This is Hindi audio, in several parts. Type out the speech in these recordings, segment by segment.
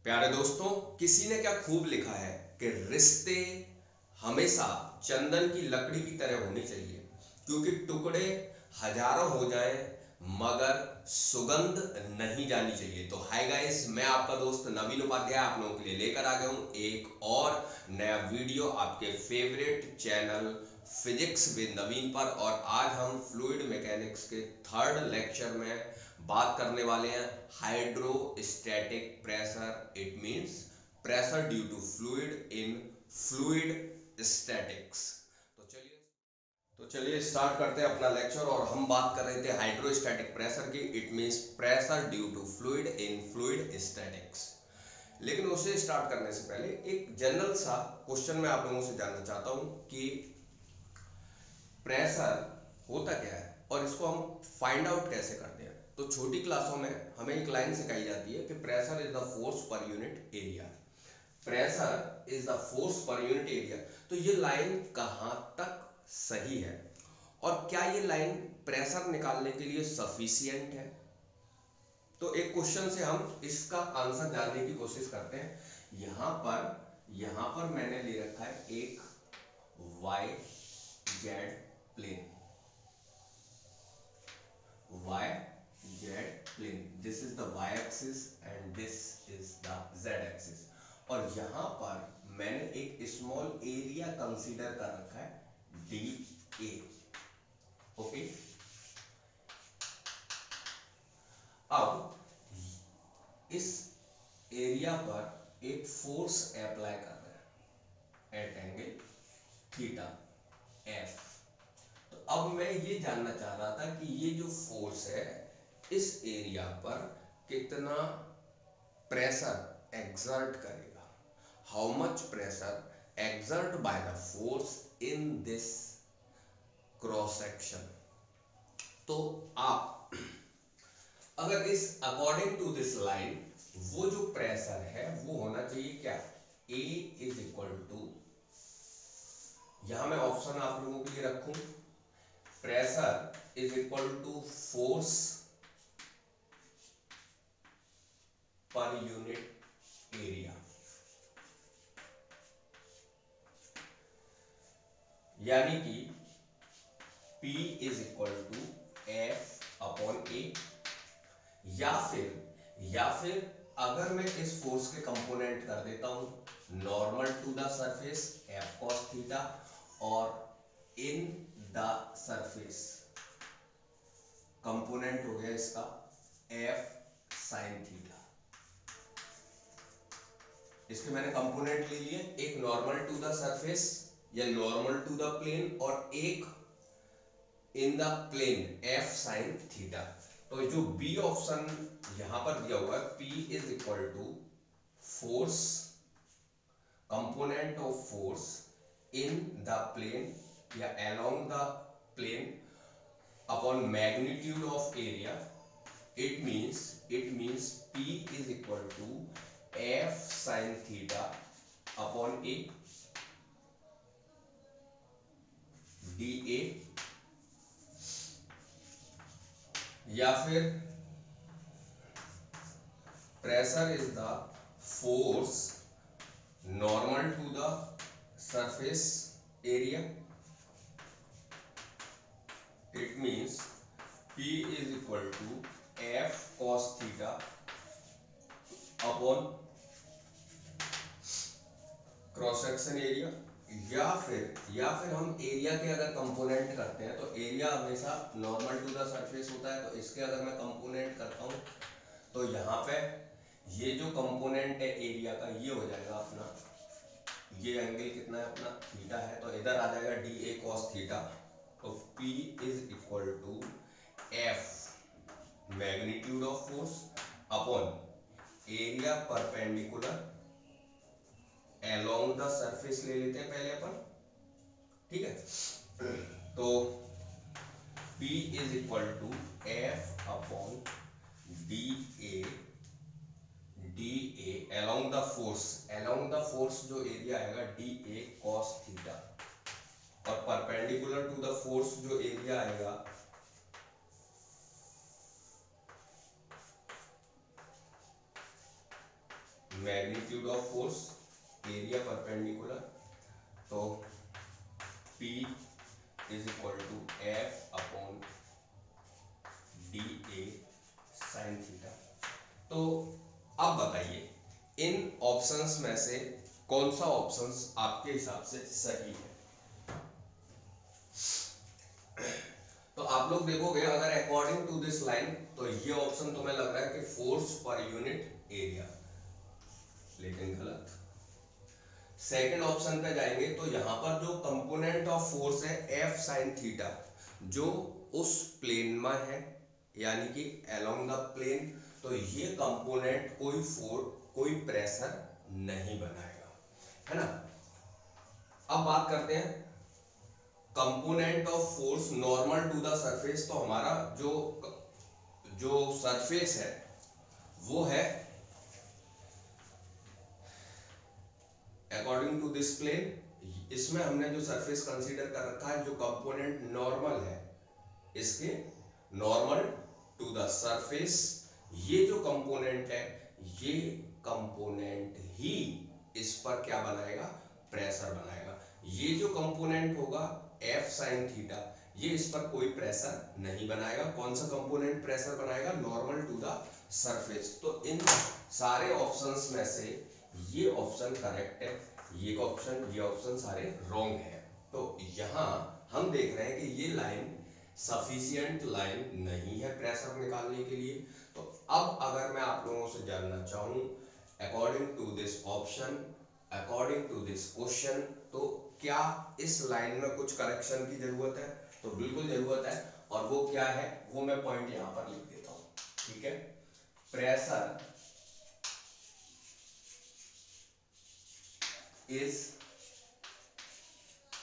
प्यारे दोस्तों, किसी ने क्या खूब लिखा है कि रिश्ते हमेशा चंदन की लकड़ी की तरह होने चाहिए, क्योंकि टुकड़े हजारों हो जाएं मगर सुगंध नहीं जानी चाहिए। तो हाय गाइस, मैं आपका दोस्त नवीन उपाध्याय आप लोगों के लिए लेकर आ गया हूँ एक और नया वीडियो आपके favourite channel physics with Naveen पर। और आज हम फ्लूइड मैकेनिक्स के थर्ड लेक्चर में बात करने वाले हैं hydrostatic pressure. It means pressure due to fluid in fluid statics. तो चलिए स्टार्ट करते हैं अपना लेक्चर। और हम बात कर रहे थे हाइड्रोस्टैटिक प्रेशर की। It means pressure due to fluid in fluid statics. लेकिन उसे स्टार्ट करने से पहले एक जनरल सा क्वेश्चन मैं आप लोगों से जानना चाहता हूं कि प्रेशर होता क्या है और इसको हम फाइंड आउट कैसे करते हैं। तो छोटी क्लासों में हमें एक लाइन सिखाई जाती है कि pressure is the force per unit area. Pressure is the force per unit area. तो ये लाइन कहां तक सही है और क्या ये लाइन प्रेशर निकालने के लिए सफिशिएंट है? तो एक क्वेश्चन से हम इसका आंसर जानने की कोशिश करते हैं। यहां पर मैंने ले रखा है एक y z plane. y z plane, this is the y axis and this is the z axis। और यहां पर मैंने एक स्मॉल एरिया कंसीडर कर रखा है dA। ओके, अब इस एरिया पर एक फोर्स अप्लाई कर रहे हैं एट एंगल थीटा f। तो अब मैं ये जानना चाह रहा था कि ये जो फोर्स है इस एरिया पर कितना प्रेशर एक्सर्ट करेगा। How much pressure exert by the force in this cross section. तो आप अगर इस अकॉर्डिंग टू दिस लाइन वो जो प्रेशर है वो होना चाहिए क्या, A इज इक्वल टू, यहां मैं ऑप्शन आप लोगों के लिए रखूं, pressure is equal to force per unit area, यानी कि P is equal to F upon A। या फिर अगर मैं इस फोर्स के कंपोनेंट कर देता हूं normal to the surface F cos theta और इन द सरफेस कंपोनेंट हो गया इसका F sin थीटा। इसके मैंने कंपोनेंट ले लिए, एक नॉर्मल टू द सरफेस या नॉर्मल टू द प्लेन और एक in the plane F sin theta. तो जो बी ऑप्शन यहां पर दिया हुआ है P is equal to force, component of force in the plane या along the plane upon magnitude of area. It means P is equal to F sin theta upon A dA। या फिर pressure is the force normal to the surface area. It means P is equal to F cos theta upon cross section area. या फिर हम एरिया के अगर कंपोनेंट करते हैं तो एरिया हमेशा नॉर्मल टू द सरफेस होता है, तो इसके अगर मैं कंपोनेंट करता हूं तो यहाँ पे ये जो कंपोनेंट है एरिया का ये हो जाएगा अपना, ये एंगल कितना है अपना थीटा है, तो इधर आ जाएगा dA cos थीटा। तो P is equal to F magnitude of force upon area perpendicular along the surface ले लेते हैं पहले अपन, ठीक है। तो P is equal to F upon DA along the force जो एरिया आएगा DA cos थीटा और परपेंडिकुलर टू द फोर्स जो एरिया आएगा magnitude of force, area perpendicular, तो P is equal to F upon DA sine theta. तो अब बताइए इन ऑप्शंस में से कौन सा ऑप्शंस आपके हिसाब से सही है। तो आप लोग देखोगे अगर अकॉर्डिंग टू दिस लाइन तो ये ऑप्शन तुम्हें लग रहा है कि फोर्स पर यूनिट एरिया, लेकिन गलत। सेकंड ऑप्शन पे जाएंगे तो यहां पर जो कंपोनेंट ऑफ फोर्स है F साइन थीटा, जो उस प्लेन में है यानी कि अलोंग द प्लेन, तो ये कंपोनेंट कोई फोर्स कोई प्रेशर नहीं बनाएगा, है ना। अब बात करते हैं component of force normal to the surface. तो हमारा जो जो सरफेस है वो है अकॉर्डिंग टू दिस प्लेन। इसमें हमने जो सरफेस कंसीडर कर रखा है, जो कंपोनेंट नॉर्मल है इसके नॉर्मल टू द सरफेस, ये जो कंपोनेंट है ये कंपोनेंट ही इस पर क्या बनाएगा, प्रेशर बनाएगा। ये जो कंपोनेंट होगा F साइन थीटा, ये इस पर कोई प्रेशर नहीं बनाएगा। कौन सा कंपोनेंट प्रेशर बनाएगा, नॉर्मल टू द सरफेस। तो इन सारे ऑप्शंस में से ये ऑप्शन करेक्ट है, ये ऑप्शन सारे रॉन्ग है। तो यहाँ हम देख रहे हैं कि ये लाइन सफिशिएंट लाइन नहीं है प्रेशर निकालने के लिए। तो अब अगर मैं आप लोगों से जानना चाहूँ according to this option, according to this question, तो क्या इस लाइन में कुछ करेक्शन की जरूरत है, तो बिल्कुल जरूरत है। और वो क्या है, वो मैं पॉइंट यहाँ पर लिख देता हूँ, ठीक है। Pressure is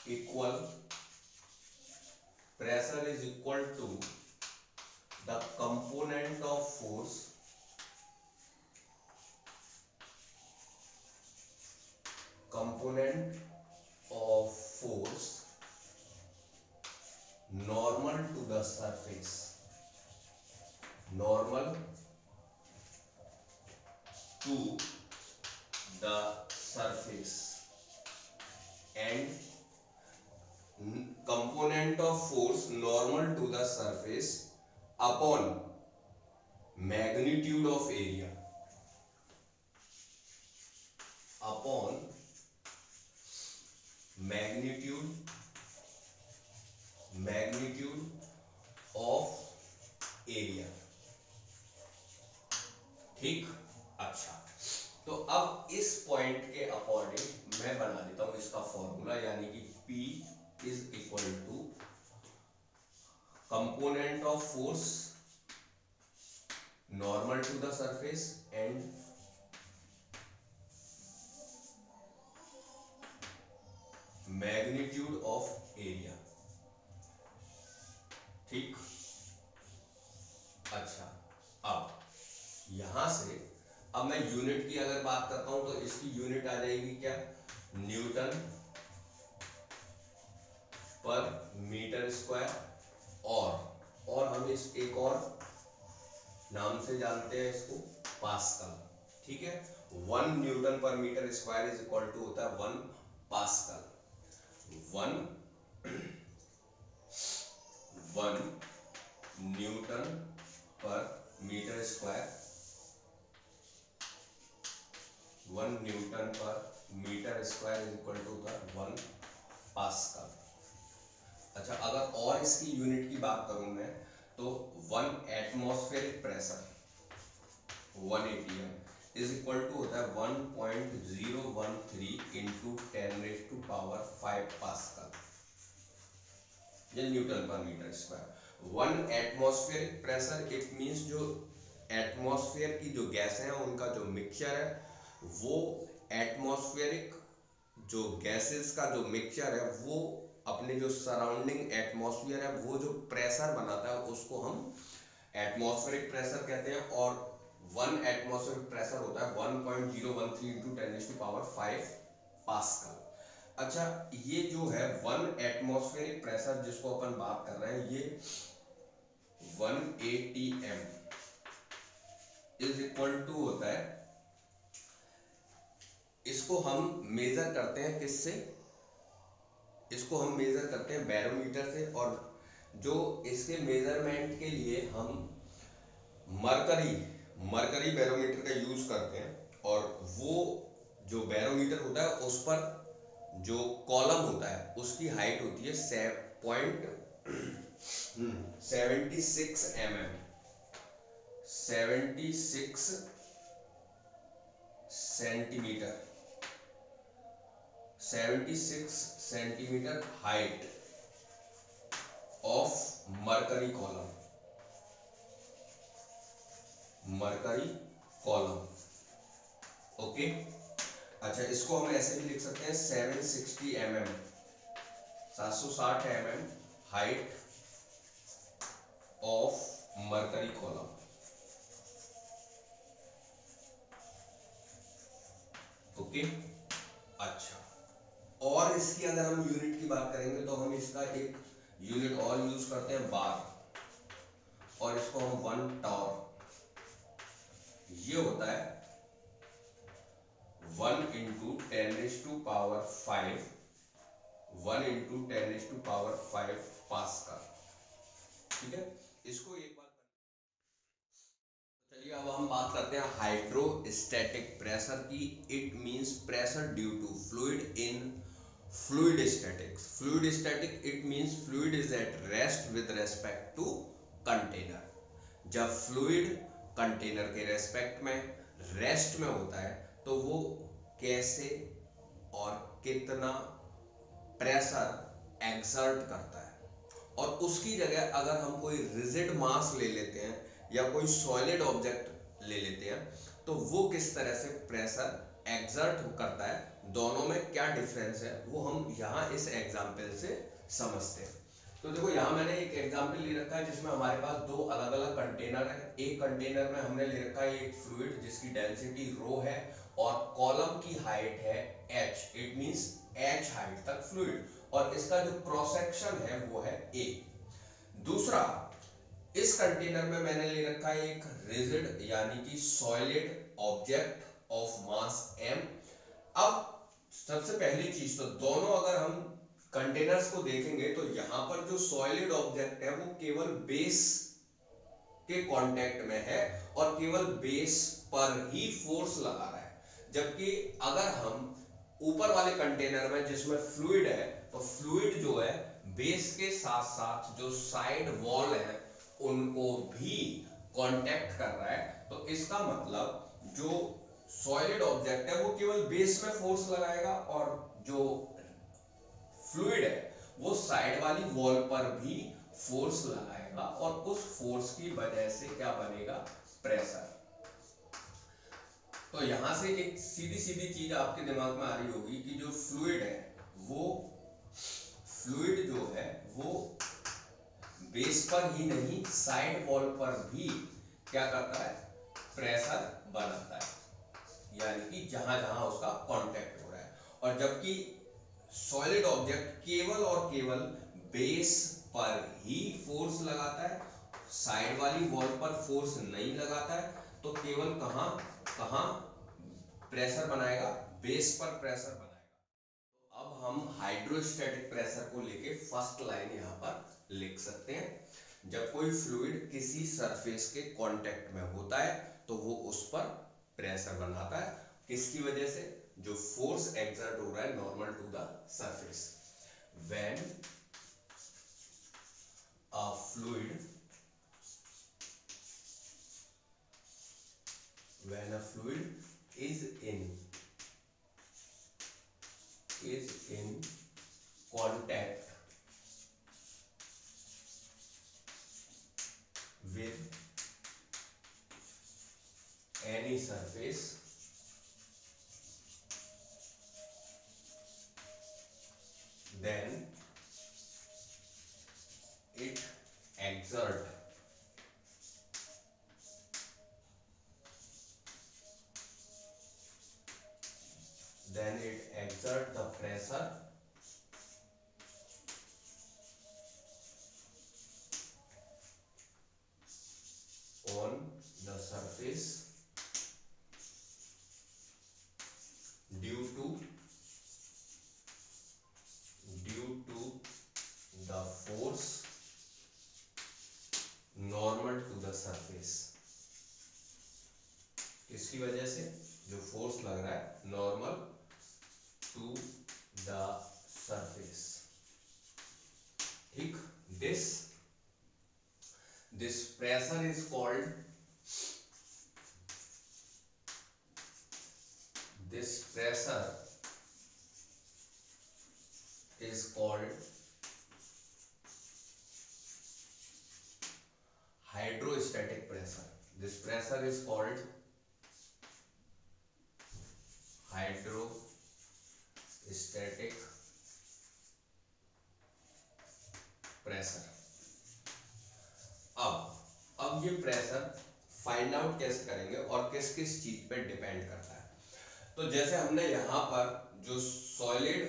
equal to the component of force normal to the surface, normal to the surface, and component of force normal to the surface upon magnitude of area, upon magnitude of area, ठीक। अच्छा, तो अब इस पॉइंट के अकॉर्डिंग मैं बना देता हूं इसका फॉर्मूला, यानी कि P is equal to component of force normal to the surface and magnitude of area, ठीक। अच्छा, अब यहां से अब मैं यूनिट की अगर बात करता हूं तो इसकी यूनिट आ जाएगी क्या, न्यूटन पर मीटर स्क्वायर, और हम इस एक और नाम से जानते हैं इसको, पास्कल, ठीक है। 1 newton per meter square is equal to होता है 1 pascal. 1 newton per meter square, 1 newton per meter square is equal to होता है 1 पास्कल। अच्छा, अगर और इसकी यूनिट की बात करूं मैं तो 1 atmospheric pressure 1 atm is equal to होता है 1.013 इंटू 10⁵ पास्कल, ये newton per meter square. 1 atmospheric pressure it means जो एटमॉस्फेयर की जो गैसें हैं उनका जो मिक्सचर है, वो एटमॉस्फेरिक जो गैसेस का जो मिक्सचर है वो अपने जो सराउंडिंग एटमॉस्फेयर है वो जो प्रेशर बनाता है उसको हम एटमॉस्फेरिक प्रेशर कहते हैं। और 1 एटमॉस्फेरिक प्रेशर होता है 1.013 इंटू 10⁵ पास्कल। अच्छा, ये जो है 1 एटमॉस्फेरिक प्रेशर जिसको अपन बात कर रहे हैं, ये 1 atm इज इक्वल टू होता है इसको हम मेजर करते हैं किससे? इसको हम मेजर करते हैं बैरोमीटर से, और जो इसके मेजरमेंट के लिए हम मरकरी मरकरी बैरोमीटर का यूज करते हैं। और वो जो बैरोमीटर होता है उस पर जो कॉलम होता है उसकी हाइट होती है 76 mm, 76 centimetre, 76 centimetre height of mercury column, mercury column. Okay, अच्छा इसको हम ऐसे भी लिख सकते हैं 760 mm, 760 mm height of mercury column. Okay, अच्छा और इसकी अगर हम यूनिट की बात करेंगे तो हम इसका एक यूनिट और यूज करते हैं बार, और इसको हम 1 टॉर, ये होता है 1 इंटू 10⁵, 1 इंटू 10⁵ पास्कल। ठीक है, इसको एक बार चलिए अब हम बात करते हैं हाइड्रोस्टैटिक प्रेशर की। It means pressure due to fluid in fluid statics. Fluid static it means fluid is at rest with respect to container. जब फ्लूइड कंटेनर के रेस्पेक्ट में रेस्ट में होता है तो वो कैसे और कितना प्रेशर एक्सर्ट करता है, और उसकी जगह अगर हम कोई रिजिड मास ले लेते हैं या कोई सॉलिड ऑब्जेक्ट ले लेते हैं तो वो किस तरह से प्रेशर एक्सर्ट करता है, दोनों में क्या डिफरेंस है वो हम यहाँ इस एग्जाम्पल से समझते हैं। तो देखो यहाँ मैंने एक एग्जाम्पल ले रखा है जिसमें हमारे पास दो अलग अलग कंटेनर है। एक कंटेनर में हमने ले रखा है एक फ्लूइड जिसकी डेंसिटी रो है और कॉलम की हाइट है h, it means h height तक फ्लूइड, और इसका जो क्रॉस सेक्शन है वो है a। दूसरा, इस कंटेनर में मैंने ले रखा है एक रिजिड यानी कि solid object of mass m। अब सबसे पहली चीज तो दोनों अगर हम कंटेनर्स को देखेंगे तो यहाँ पर जो सॉलिड ऑब्जेक्ट है वो केवल बेस के कांटेक्ट में है और केवल बेस पर ही फोर्स लगा रहा है, जबकि अगर हम ऊपर वाले कंटेनर में जिसमें फ्लूइड है तो फ्लूइड जो है बेस के साथ साथ जो साइड वॉल है उनको भी कांटेक्ट कर रहा है। तो इसका मतलब जो सॉलिड ऑब्जेक्ट है वो केवल बेस में फोर्स लगाएगा और जो फ्लूइड है वो साइड वाली वॉल पर भी फोर्स लगाएगा, और उस फोर्स की वजह से क्या बनेगा, प्रेशर। तो यहां से एक सीधी सीधी चीज आपके दिमाग में आ रही होगी कि जो फ्लूइड है वो फ्लूइड जो है वो बेस पर ही नहीं साइड वॉल पर भी क्या करता है, प्रेशर बनाता है, यानी कि जहां जहां उसका कांटेक्ट हो रहा है। और जबकि सॉलिड ऑब्जेक्ट केवल और केवल बेस पर ही फोर्स लगाता है, साइड वाली वॉल पर फोर्स नहीं लगाता है, तो केवल कहां कहां प्रेशर बनाएगा, बेस पर प्रेशर बनाएगा। तो अब हम हाइड्रोस्टैटिक प्रेशर को लेके फर्स्ट लाइन यहां पर लिख सकते हैं। जब कोई फ्लूइड किसी सरफेस के कांटेक्ट में होता है तो वो उस पर प्रेशर बनाता है, किसकी वजह से, जो फोर्स एक्सर्ट हो रहा है normal to the surface. When a fluid when a fluid is in contact with any surface, then it exert the pressure on the surface due to जैसे जो फोर्स लग रहा है नॉर्मल टू द सरफेस, ठीक। This pressure is called, this pressure is called hydrostatic pressure. This pressure is called hydrostatic pressure. अब ये प्रेशर फाइंड आउट कैसे करेंगे और किस किस चीज पे डिपेंड करता है। तो जैसे हमने यहाँ पर जो सॉलिड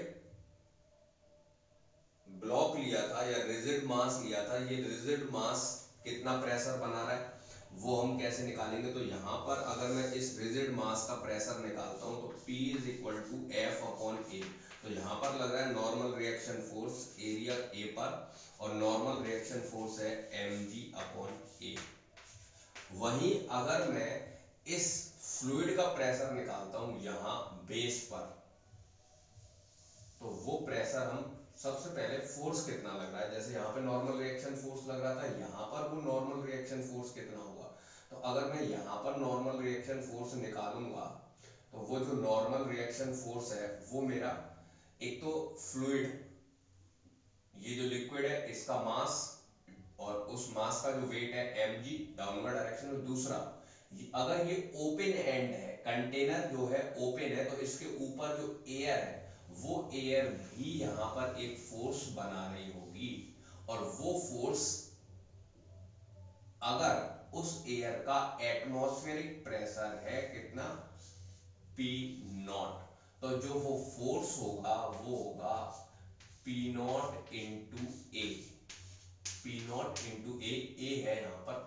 ब्लॉक लिया था या रिजिड मास लिया था, ये रिजिड मास कितना प्रेशर बना रहा है वो हम कैसे निकालेंगे। तो यहाँ पर अगर मैं इस रिजिड मास का प्रेशर निकालता हूँ तो P is equal to F upon A. तो यहाँ पर लग रहा है normal reaction force area A पर और नॉर्मल रिएक्शन फोर्स है mg अपॉन ए। वहीं अगर मैं इस फ्लूइड का प्रेशर निकालता हूँ यहाँ बेस पर, तो वो प्रेशर हम सबसे पहले फोर्स कितना लग रहा है, जैसे यहाँ पे नॉर्मल रिएक्शन फोर्स लग रहा था, यहाँ पर वो नॉर्मल रिएक्शन फोर्स कितना होगा। तो अगर मैं यहाँ पर नॉर्मल रिएक्शन फोर्स निकालूंगा तो वो जो नॉर्मल रिएक्शन फोर्स है वो मेरा एक तो फ्लूइड, ये जो लिक्विड है इसका मास और उस मास का जो वेट है mg डाउनवर्ड डायरेक्शन में। दूसरा, अगर ये ओपन एंड है, कंटेनर जो है ओपन है, तो इसके ऊपर जो एयर है वो एयर भी यहाँ पर एक फोर्स बना रही होगी और वो फोर्स अगर उस एयर का एटमॉस्फेरिक प्रेशर है कितना P नॉट, तो जो वो फोर्स होगा वो होगा P naught into A. P naught into A है यहाँ पर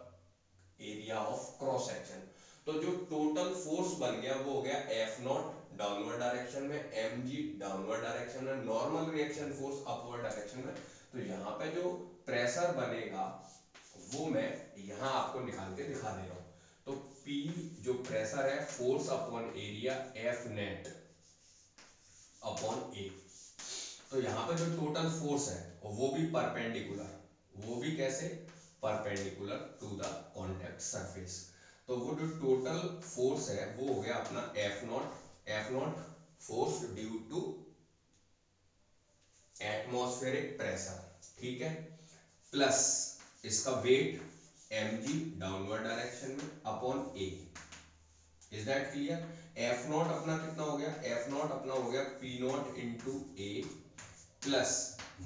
एरिया ऑफ क्रॉस सेक्शन। तो जो टोटल फोर्स बन गया वो हो गया F नॉट डाउनवर्ड डायरेक्शन में, mg डाउनवर्ड डायरेक्शन में, normal reaction force upward direction में। तो यहाँ पे जो प्रेशर बनेगा वो मैं यहाँ आपको निकाल के दिखा दे रहा हूँ। तो P जो प्रेशर है force upon area F net upon A. तो यहाँ पे जो टोटल फोर्स है वो भी परपेंडिकुलर, वो भी कैसे perpendicular to the contact surface. तो वो जो टोटल फोर्स है वो हो गया अपना F naught force due to atmospheric pressure, ठीक है, प्लस इसका वेट mg डाउनवर्ड डायरेक्शन में upon A. Is that clear. F naught अपना कितना हो गया, F नॉट अपना हो गया P naught into A plus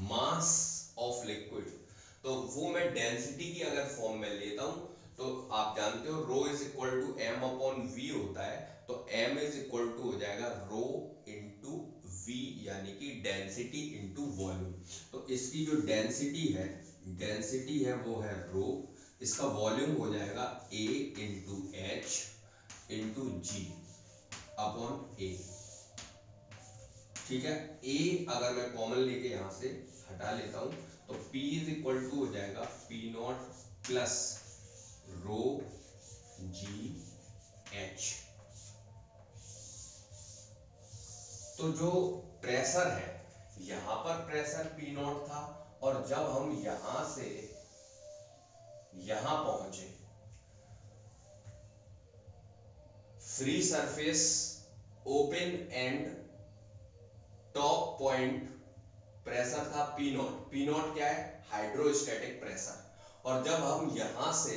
mass of liquid. तो वो मैं डेंसिटी की अगर फॉर्म में लेता हूं तो आप जानते हो rho is equal to m upon v होता है। तो m इज इक्वल टू हो जाएगा रो इंटू वी, यानी कि डेंसिटी इंटू वॉल्यूम। तो इसकी जो डेंसिटी है वो है रो, इसका वॉल्यूम हो जाएगा a into h into g upon A, ठीक है। a अगर मैं कॉमन लेके यहां से हटा लेता हूं तो P इज इक्वल टू हो जाएगा P not plus row g H. तो जो प्रेशर है यहां पर प्रेशर P नॉट था और जब हम यहां से यहां पहुंचे free surface open and top point pressure था P नॉट क्या है, हाइड्रोस्टैटिक प्रेशर। और जब हम यहां से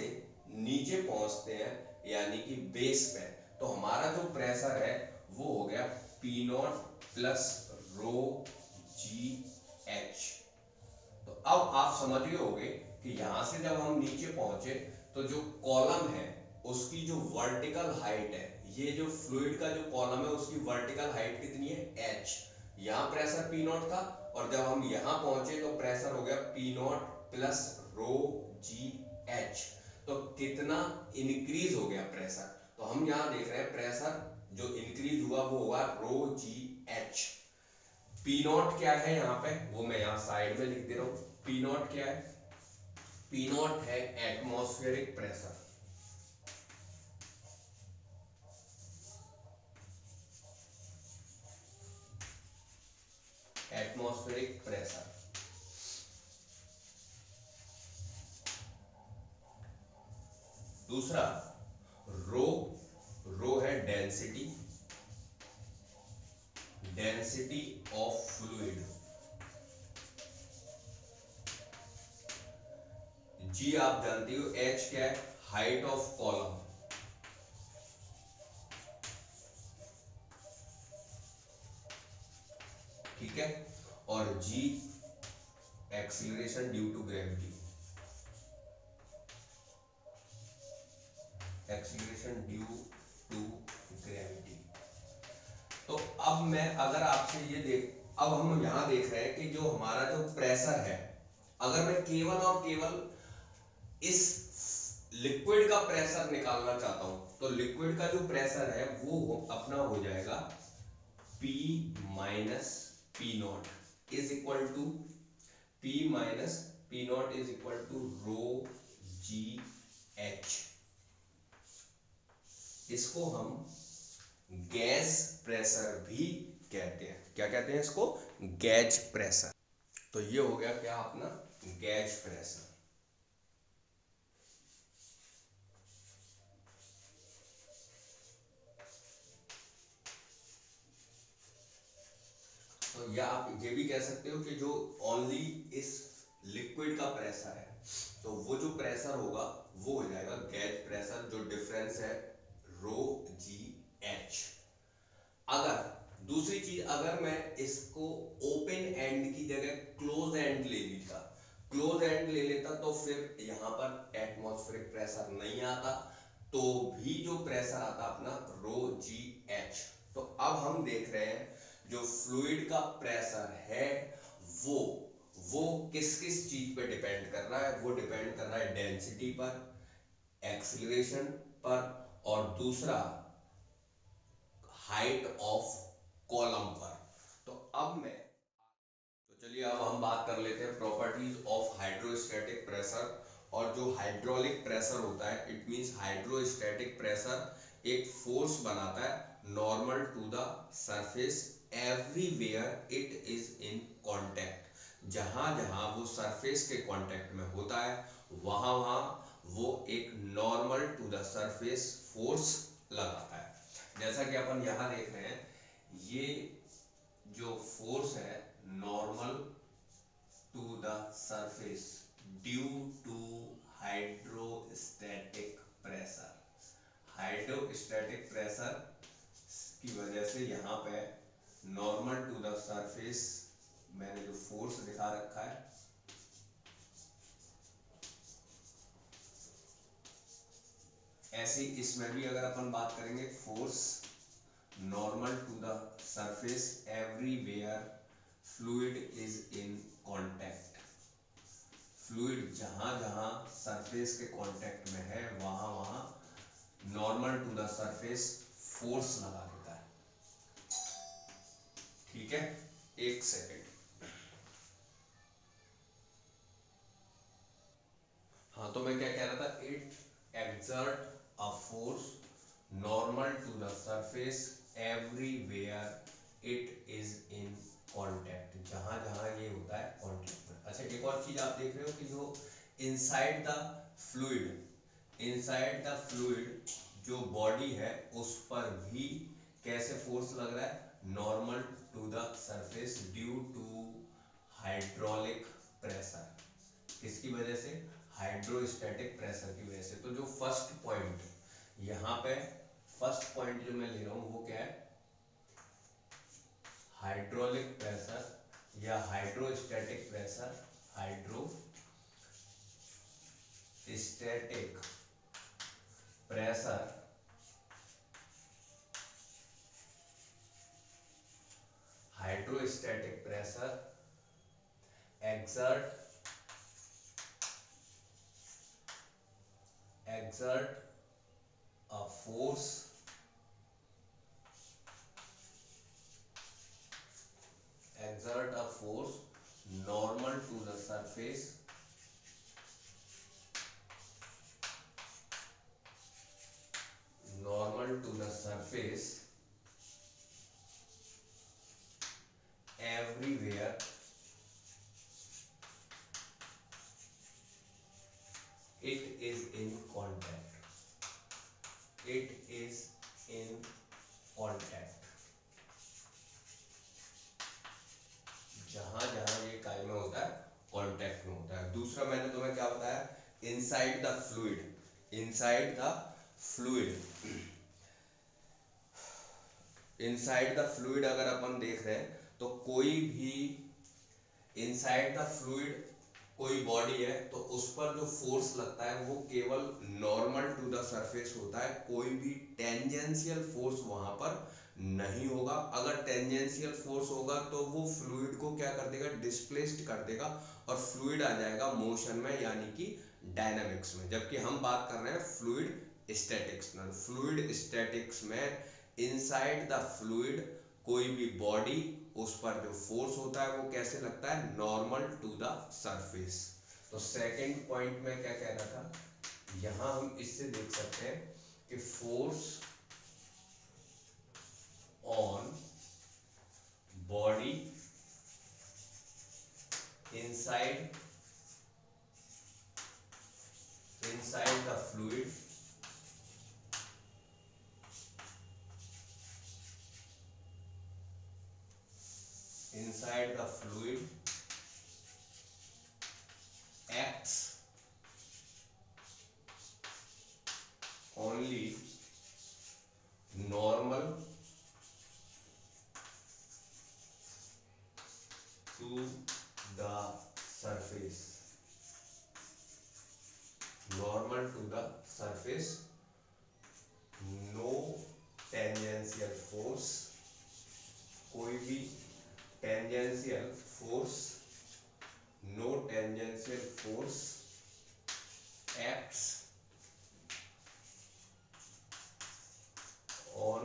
नीचे पहुंचते हैं यानी कि बेस पे, तो हमारा जो प्रेशर है वो हो गया P not plus row g H. तो अब आप समझ गए होंगे कि यहां से जब हम नीचे पहुंचे तो जो कॉलम है उसकी जो वर्टिकल हाइट है, ये जो फ्लूइड का जो कॉलम है उसकी वर्टिकल हाइट कितनी है h। यहाँ प्रेशर P नॉट था और जब हम यहाँ पहुंचे तो प्रेशर हो गया P not plus row g H. तो कितना इंक्रीज हो गया प्रेशर। तो हम यहाँ देख रहे हैं प्रेशर जो इंक्रीज हुआ वो हुआ रो जी एच। P नॉट क्या है यहाँ पे वो मैं यहाँ साइड में लिख दे रहा हूँ। P नॉट क्या है, P नॉट है एटमॉस्फेरिक प्रेशर। Atmospheric pressure. दूसरा रो, रो है डेंसिटी, डेंसिटी ऑफ फ्लूइड। जी आप जानती हो, एच क्या है, हाइट ऑफ कॉलम। ठीक है, और g acceleration due to gravity, acceleration due to gravity. तो अब मैं अगर आपसे ये देख, अब हम यहां देख रहे हैं कि जो हमारा जो प्रेशर है, अगर मैं केवल और केवल इस लिक्विड का प्रेशर निकालना चाहता हूं, तो लिक्विड का जो प्रेशर है वो अपना हो जाएगा P minus P naught is equal to P minus P naught is equal to rho g h. इसको हम गैस प्रेशर भी कहते हैं। क्या कहते हैं इसको? Gauge pressure. तो ये हो गया क्या अपना गैज प्रेशर। तो या आप ये भी कह सकते हो कि जो ओनली इस लिक्विड का प्रेशर है, तो वो जो प्रेशर होगा वो हो जाएगा गैज प्रेशर, जो डिफरेंस है रो जी एच। अगर दूसरी चीज, अगर मैं इसको ओपन एंड की जगह क्लोज एंड ले लेता, क्लोज एंड ले लेता तो फिर यहां पर एटमॉस्फेरिक प्रेशर नहीं आता, तो भी जो प्रेशर आता अपना रो जी एच। तो अब हम देख रहे हैं जो फ्लूइड का प्रेशर है वो वो किस किस चीज पे डिपेंड कर रहा है? वो डिपेंड कर रहा है डेंसिटी पर, एक्सीलरेशन पर, और दूसरा हाइट ऑफ कॉलम पर। तो अब मैं, तो चलिए अब हम बात कर लेते हैं प्रॉपर्टीज ऑफ हाइड्रोस्टैटिक प्रेशर। और जो हाइड्रोलिक प्रेशर होता है, इट मींस हाइड्रोस्टैटिक प्रेशर एक फोर्स बनाता है normal to the surface everywhere it is in contact. जहां जहां वो सरफेस के कांटेक्ट में होता है वहां वहां वो एक normal to the surface force लगाता है। जैसा कि अपन यहां देख रहे हैं, ये जो फोर्स है normal to the surface due to hydrostatic pressure, hydrostatic pressure की वजह से यहाँ पे नॉर्मल टू द सरफेस मैंने जो फोर्स दिखा रखा है, ऐसे इसमें भी अगर अपन बात करेंगे force normal to the surface everywhere fluid is in contact. Fluid जहां जहां सरफेस के कांटेक्ट में है वहां वहां normal to the surface force लगा देता है। ठीक है, एक सेकेंड। हाँ, तो मैं क्या कह रहा था, it exert a force normal to the surface everywhere it is in contact. जहां जहां ये होता है कांटेक्ट में। अच्छा, एक और चीज आप देख रहे हो कि जो inside the fluid, inside the fluid जो बॉडी है उस पर भी कैसे फोर्स लग रहा है? Normal to the surface due to hydraulic pressure. किसकी वजह से? हाइड्रोस्टैटिक प्रेशर की वजह से। तो जो फर्स्ट पॉइंट यहाँ पे, फर्स्ट पॉइंट जो मैं ले रहा हूं वो क्या है? हाइड्रोलिक प्रेशर या hydrostatic pressure, hydrostatic pressure hydrostatic pressure exert exert a force exert a force normal to the surface normal to the surface everywhere it is in contact, it is in contact, जहां जहां ये काय में होता है, कांटेक्ट में होता है। दूसरा मैंने तुम्हें क्या बताया, inside the fluid, inside the fluid, inside the fluid अगर अपन देख रहे हैं तो कोई भी इनसाइड द फ्लूइड कोई बॉडी है तो उस पर जो फोर्स लगता है वो केवल नॉर्मल टू द सरफेस होता है, कोई भी टेंजेंशियल फोर्स वहां पर नहीं होगा। अगर टेंजेंशियल फोर्स होगा तो वो फ्लूइड को क्या कर देगा, डिस्प्लेस्ड कर देगा और फ्लूइड आ जाएगा मोशन में, यानी कि डायनामिक्स में। जबकि हम बात कर रहे हैं फ्लूइड स्टैटिक्स में। फ्लूइड स्टैटिक्स में इनसाइड द फ्लूइड कोई भी बॉडी, उस पर जो फोर्स होता है वो कैसे लगता है, नॉर्मल टू द सरफेस। तो सेकंड पॉइंट में क्या कह रहा था, यहां हम इससे देख सकते हैं कि force on body inside inside the fluid inside the fluid acts only normal to the surface, normal to the surface, no tangential force, कोई भी tangential force, no tangential force acts on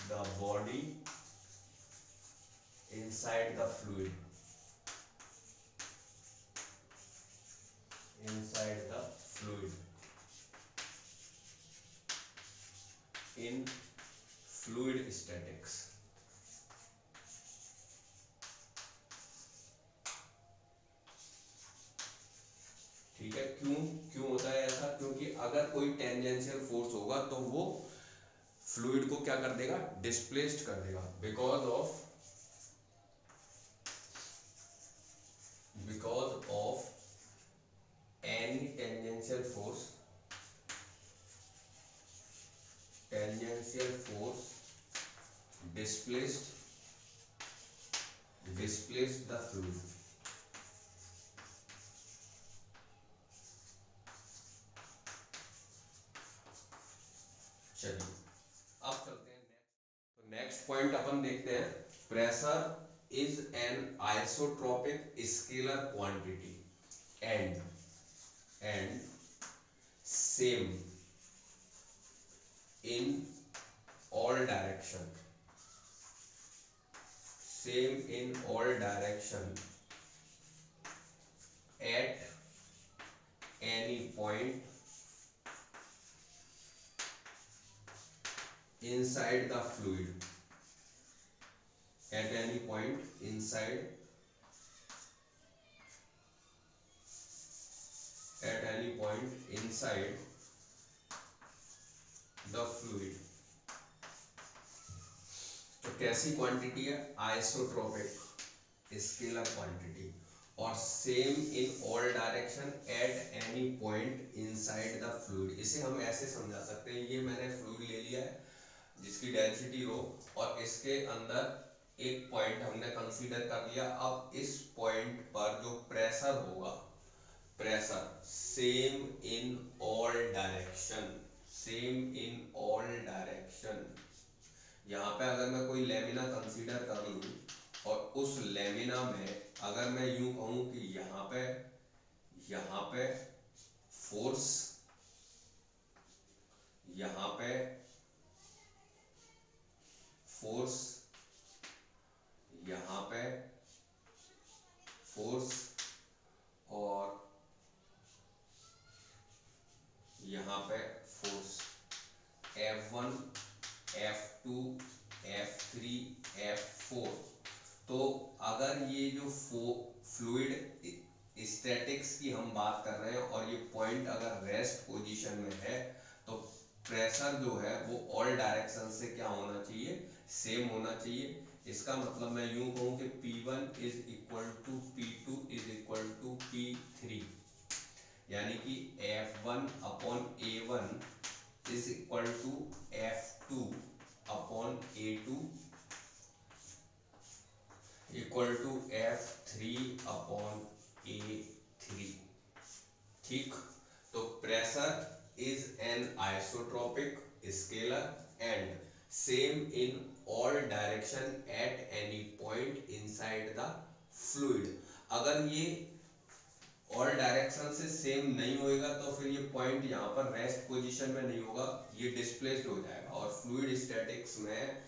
the body inside the fluid, inside the fluid in fluid statics। ठीक है, क्यों क्यों होता है ऐसा, क्योंकि अगर कोई टेंजेंशियल फोर्स होगा तो वो फ्लूइड को क्या कर देगा, डिस्प्लेस्ड कर देगा। Because of any tangential force displaced the fluid. चलिए अब चलते हैं नेक्स्ट। तो नेक्स्ट पॉइंट अपन देखते हैं, pressure is an isotropic scalar quantity and same in all direction, same in all direction at any point inside the fluid, at any point inside the fluid। तो कैसी क्वांटिटी है, आइसोट्रोपिक स्केलर क्वांटिटी, और same in all direction at any point inside the fluid. इसे हम ऐसे समझा सकते हैं, ये मैंने फ्लूइड ले लिया है जिसकी डेंसिटी रो, और इसके अंदर एक पॉइंट हमने कंसीडर कर लिया। अब इस पॉइंट पर जो प्रेशर होगा, pressure same in all direction, same in all direction. यहाँ पे अगर मैं कोई लेमिना कंसीडर कर लूँ और उस लेमिना में अगर मैं यूं कहूँ कि यहाँ पे फोर्स, यहाँ पे फोर्स, यहाँ पे फोर्स, और यहाँ पे force F1 F2 F3 F4। तो अगर ये जो फ्लूइड स्टैटिक्स की हम बात कर रहे हैं और ये पॉइंट अगर रेस्ट पोजीशन में है तो प्रेशर जो है वो ऑल डायरेक्शन से क्या होना चाहिए, सेम होना चाहिए। इसका मतलब मैं यूं कहूं कि P1 is equal to P2 is equal to P3, यानी कि F1 upon A1 is equal to F2 upon A2 equal to F3 upon A3। ठीक, तो pressure is an isotropic scalar and same in all direction at any point inside the fluid. अगर ये ऑल डायरेक्शन से सेम नहीं होएगा तो फिर ये पॉइंट यहाँ पर रेस्ट पोजीशन में नहीं होगा, ये डिस्प्लेस्ड हो जाएगा। और फ्लूइड स्टैटिक्स में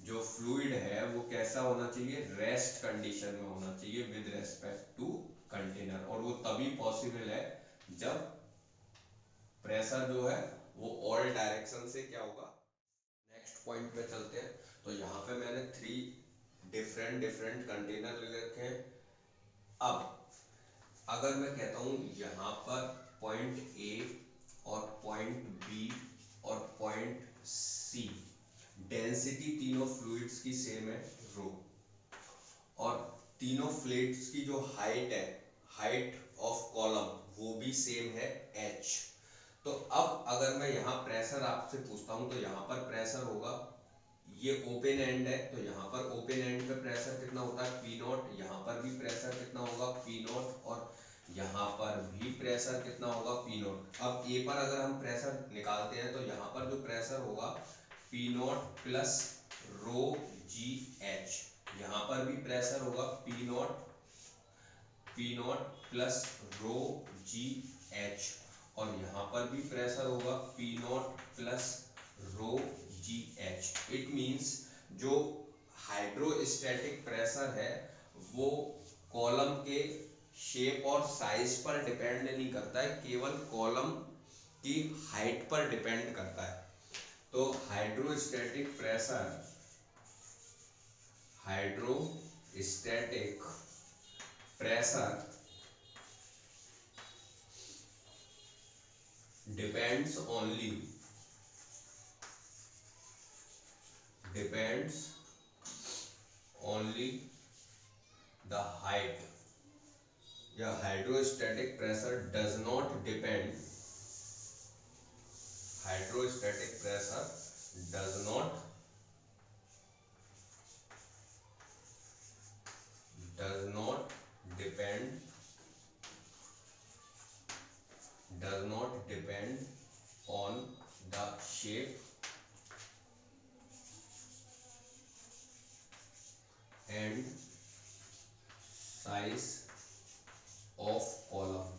जो फ्लूइड है वो कैसा होना चाहिए, रेस्ट कंडीशन में होना चाहिए विद रेस्पेक्ट टू कंटेनर। और वो तभी पॉसिबल है जब प्रेशर जो है वो ऑल डायरेक्शन से क्या होगा। नेक्स्ट पॉइंट पे चलते हैं। तो यहाँ पे मैंने 3 डिफरेंट कंटेनर ले रखे हैं। अब अगर मैं कहता हूँ यहाँ पर पॉइंट ए और पॉइंट बी और पॉइंट सी, डेंसिटी तीनों फ्लूइड्स की सेम है रो, और तीनों फ्लूइड्स की जो हाइट है, हाइट ऑफ कॉलम, वो भी सेम है h। तो अब अगर मैं यहाँ प्रेशर आपसे पूछता हूँ तो यहाँ पर प्रेशर होगा, ये ओपन एंड है तो यहाँ पर ओपन एंड पे प्रेशर कितना होता है P0, यहाँ पर भी प्रेशर कितना होगा P0, और यहाँ पर भी प्रेशर कितना होगा P0। अब ए पर अगर हम प्रेशर निकालते हैं तो यहाँ पर जो प्रेशर होगा P0 प्लस रो जी एच, यहाँ पर भी प्रेशर होगा P0 प्लस रो जी एच, और यहाँ पर भी प्रेशर होगा P0 plus row g H. It means जो हाइड्रोस्टैटिक प्रेशर है वो कॉलम के शेप और साइज पर डिपेंड नहीं करता है, केवल कॉलम की हाइट पर डिपेंड करता है। तो hydrostatic pressure depends only the height, या hydrostatic pressure does not depend depend on the shape and size of column.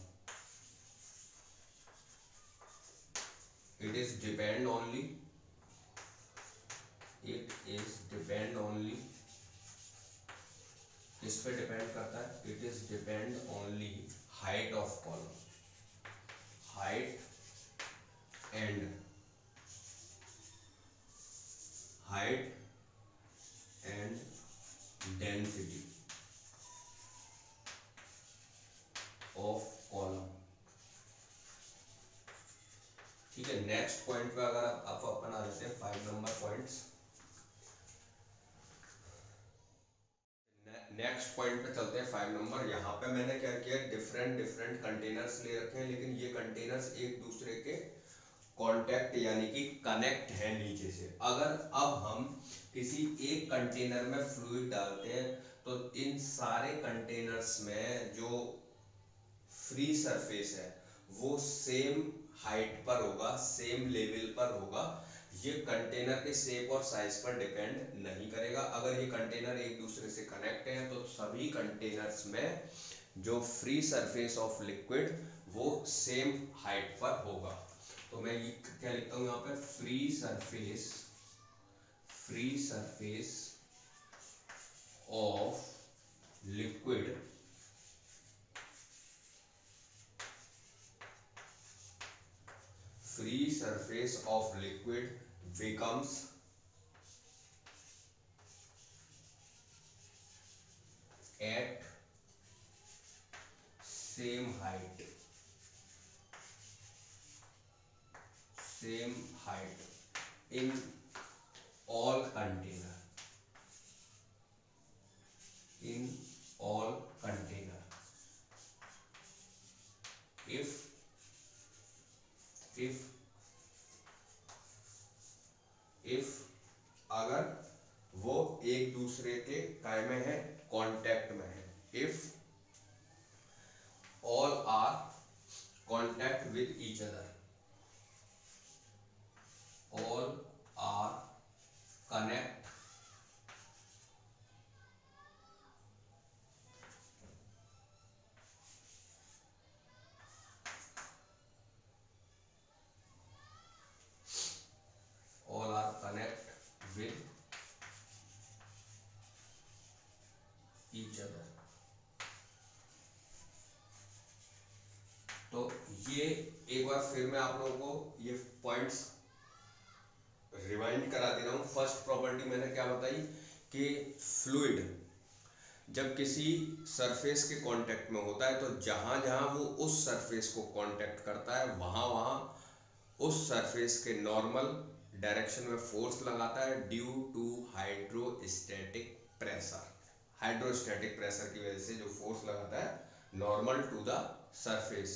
It is depend only किस पे डिपेंड करता है, it is depend only height of column, height and density of column. ठीक है, नेक्स्ट पॉइंट पे अगर आप अपन आ जाते हैं 5 नंबर पॉइंट्स। नेक्स्ट पॉइंट पे चलते हैं 5 नंबर। यहाँ पे मैंने क्या किया, डिफरेंट कंटेनर्स ले रखे हैं, लेकिन ये कंटेनर्स एक दूसरे के कांटेक्ट यानी कि कनेक्ट है नीचे से। अगर अब हम किसी एक कंटेनर में फ्लूइड डालते हैं तो इन सारे कंटेनर्स में जो फ्री सरफेस है वो सेम हाइट पर होगा, सेम लेवल पर होगा। ये कंटेनर के शेप और साइज पर डिपेंड नहीं करेगा। अगर ये कंटेनर एक दूसरे से कनेक्ट हैं तो सभी कंटेनर्स में जो फ्री सरफेस ऑफ लिक्विड वो सेम हाइट पर होगा। तो मैं ये क्या लिखता हूँ यहाँ पे, free surface of liquid becomes same height, same height in all container, in all container if अगर वो एक दूसरे के काय में है, कांटेक्ट में है, if all are contact with each other, all are connect all are connect with each other। तो ये एक बार फिर मैं आप लोगों को ये पॉइंट्स रिवाइंड करा दे रहा हूं। फर्स्ट प्रॉपर्टी मैंने क्या बताई कि फ्लूइड जब किसी सरफेस के कांटेक्ट में होता है तो जहां जहां वो उस सरफेस को कांटेक्ट करता है वहां वहां उस सरफेस के नॉर्मल डायरेक्शन में फोर्स लगाता है due to hydrostatic pressure. Hydrostatic pressure की वजह से जो फोर्स लगाता है normal to the surface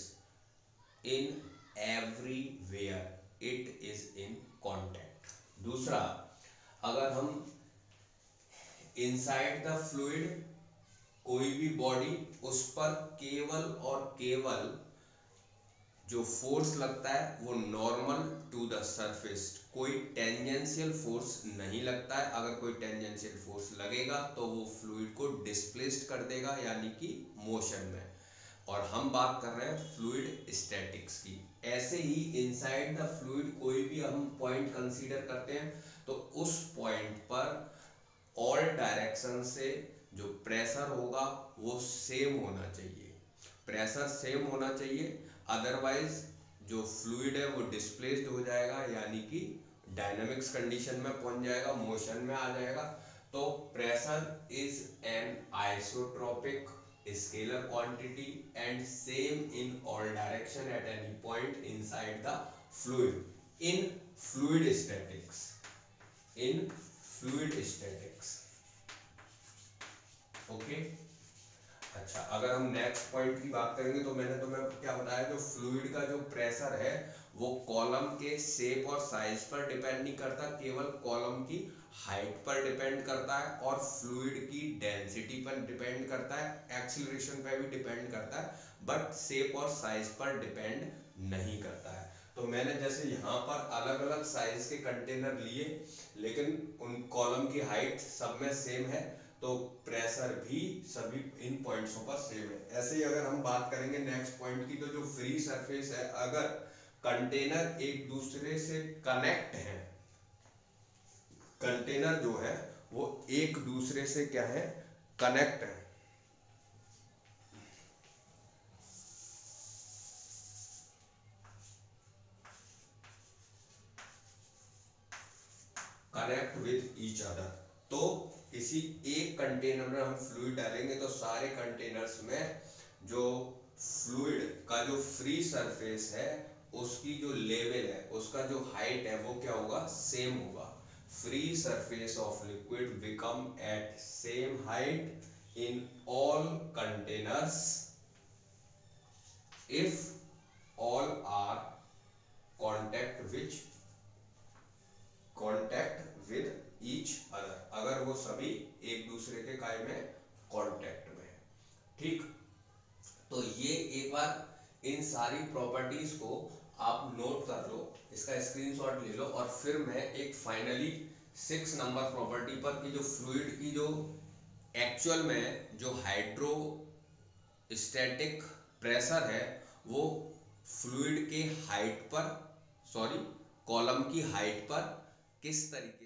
in everywhere it is in contact. दूसरा, अगर हम इनसाइड द फ्लूइड कोई भी बॉडी उस पर केवल और केवल जो फोर्स लगता है वो नॉर्मल टू द सरफेस, कोई टेंजेंशियल फोर्स नहीं लगता है। अगर कोई टेंजेंशियल फोर्स लगेगा तो वो फ्लूइड को डिस्प्लेस्ड कर देगा यानी कि मोशन में। और हम बात कर रहे हैं फ्लूइड स्टैटिक्स की। ऐसे ही इनसाइड द फ्लूइड कोई भी हम पॉइंट कंसीडर करते हैं तो उस पॉइंट पर ऑल डायरेक्शन से जो प्रेशर होगा वो सेम होना चाहिए, प्रेशर सेम होना चाहिए, अदरवाइज जो फ्लूइड है वो डिस्प्लेस्ड हो जाएगा यानी कि डायनामिक्स कंडीशन में पहुंच जाएगा, मोशन में आ जाएगा। तो pressure is an isotropic scalar quantity and same in all direction at any point inside the fluid in fluid statics, in fluid statics. Okay, अच्छा, अगर हम नेक्स्ट पॉइंट की बात करेंगे तो मैंने तुम्हें क्या बताया, जो फ्लूइड का जो प्रेशर है वो कॉलम के शेप और साइज पर डिपेंड नहीं करता, केवल कॉलम की हाइट पर डिपेंड करता है और फ्लूइड की डेंसिटी पर डिपेंड करता है, एक्सीलरेशन पर भी डिपेंड करता है, बट शेप और साइज पर डिपेंड नहीं करता है। तो मैंने जैसे यहाँ पर अलग अलग साइज के कंटेनर लिए लेकिन उन कॉलम की हाइट सब में सेम है तो प्रेशर भी सभी इन पॉइंट्सों पर सेम है। ऐसे ही अगर हम बात करेंगे नेक्स्ट पॉइंट की, तो जो फ्री सरफेस है, अगर कंटेनर एक दूसरे से कनेक्ट है, कंटेनर जो है वो एक दूसरे से क्या है, कनेक्ट है, कनेक्ट विद ईच अदर, तो किसी एक कंटेनर में हम फ्लूइड डालेंगे तो सारे कंटेनर्स में जो फ्लूइड का जो फ्री सरफेस है उसकी जो लेवल है, उसका जो हाइट है वो क्या होगा, सेम होगा। Free surface of liquid become at same height in all containers if all are contact with each other, अगर वो सभी एक दूसरे के काय में कांटेक्ट में है। ठीक, तो ये एक बार इन सारी प्रॉपर्टीज को आप नोट कर लो, इसका स्क्रीनशॉट ले लो और फिर मैं एक फाइनली 6 नंबर प्रॉपर्टी पर कि जो फ्लूइड की जो एक्चुअल में जो हाइड्रोस्टैटिक प्रेशर है वो फ्लूइड के हाइट पर, सॉरी कॉलम की हाइट पर किस तरीके